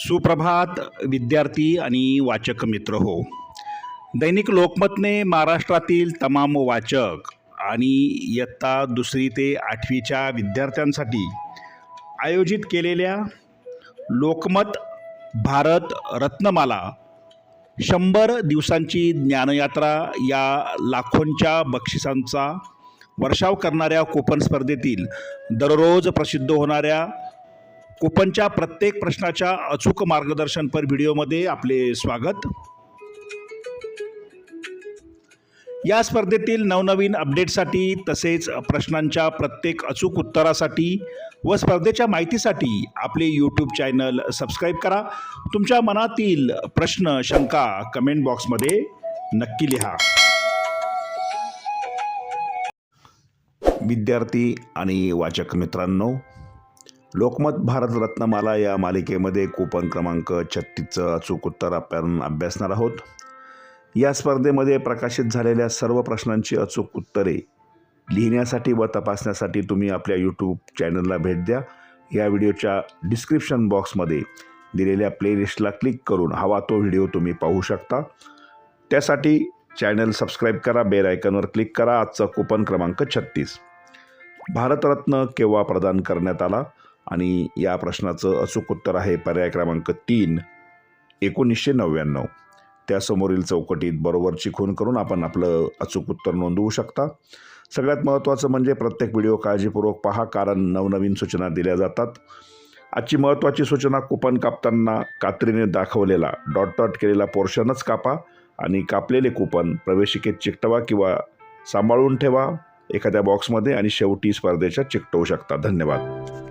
सुप्रभात विद्यार्थी आणि वाचक मित्र हो. दैनिक लोकमतने महाराष्ट्रातील तमाम वाचक आणि इयत्ता 2री ते 8वीच्या विद्यार्थ्यांसाठी आयोजित केलेल्या लोकमत भारत रत्नमाला 100 दिवसांची ज्ञानयात्रा या लाखोंच्या बक्षिसांचा वर्षाव करणाऱ्या कूपन स्पर्धेतील दररोज प्रसिद्ध होणाऱ्या कूपनच्या प्रत्येक प्रश्नाच्या अचूक मार्गदर्शनपर व्हिडिओमध्ये आपले स्वागत. या स्पर्धेतील नवनवीन अपडेटसाठी तसेच प्रश्नांच्या प्रत्येक अचूक उत्तरासाठी व स्पर्धेच्या माहितीसाठी आपले यूट्यूब चॅनल सबस्क्राईब करा. तुमच्या मनातील प्रश्न शंका कमेंट बॉक्समध्ये नक्की लिहा. विद्यार्थी आणि वाचक मित्रांनो, लोकमत भारत रत्नमाला या मालिकेमध्ये कूपन क्रमांक 36चं अचूक उत्तर आपण अभ्यासणार आहोत. या स्पर्धेमध्ये प्रकाशित झालेल्या सर्व प्रश्नांची अचूक उत्तरे लिहिण्यासाठी व तपासण्यासाठी तुम्ही आपल्या यूट्यूब चॅनलला भेट द्या. या व्हिडिओच्या डिस्क्रिप्शन बॉक्समध्ये दिलेल्या प्लेलिस्टला क्लिक करून हवा तो व्हिडिओ तुम्ही पाहू शकता. त्यासाठी चॅनल सबस्क्राईब करा, बेल आयकॉनवर क्लिक करा. आजचा कूपन क्रमांक 36, भारतरत्न केव्हा प्रदान करण्यात आला? आणि या प्रश्नाचं अचूक उत्तर आहे पर्याय क्रमांक 3, 1999. त्यासमोरील चौकटीत बरोबरची खूण करून आपण आपलं अचूक उत्तर नोंदवू शकता. सगळ्यात महत्त्वाचं म्हणजे प्रत्येक व्हिडिओ काळजीपूर्वक पहा, कारण नवनवीन सूचना दिल्या जातात. आजची महत्त्वाची सूचना: कूपन कापताना कात्रीने दाखवलेला डॉट केलेला पोर्शनच कापा आणि कापलेले कूपन प्रवेशिकेत चिकटवा किंवा सांभाळून ठेवा एखाद्या बॉक्समध्ये आणि शेवटी स्पर्धेच्या चिकटवू शकता. धन्यवाद.